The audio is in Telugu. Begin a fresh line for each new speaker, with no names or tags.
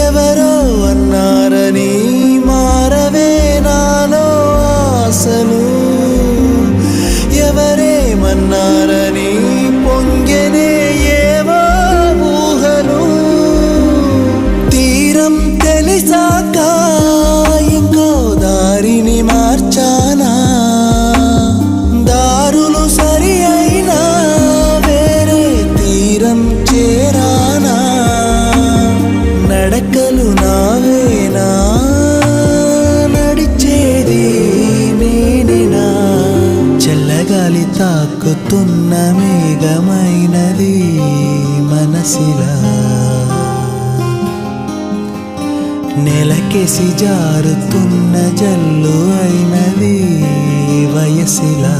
ఎవరో అన్నారని మారవే నాలో ఆశలు, ఎవరేమన్నారని పొంగెనే ఏవో ఊహలు. తీరం తెలిసాక ఇంకో దారిని మార్చానా, దారులు సరి అయినా వేరే తీరం చేరానా. నడకలు నావేనా, నడిచేది నేనేనా. చల్లగాలి తాకుతున్న మేఘమైనది మనసిలా, నెలకేసి జారుతున్న జల్లు అయినది వయసిలా.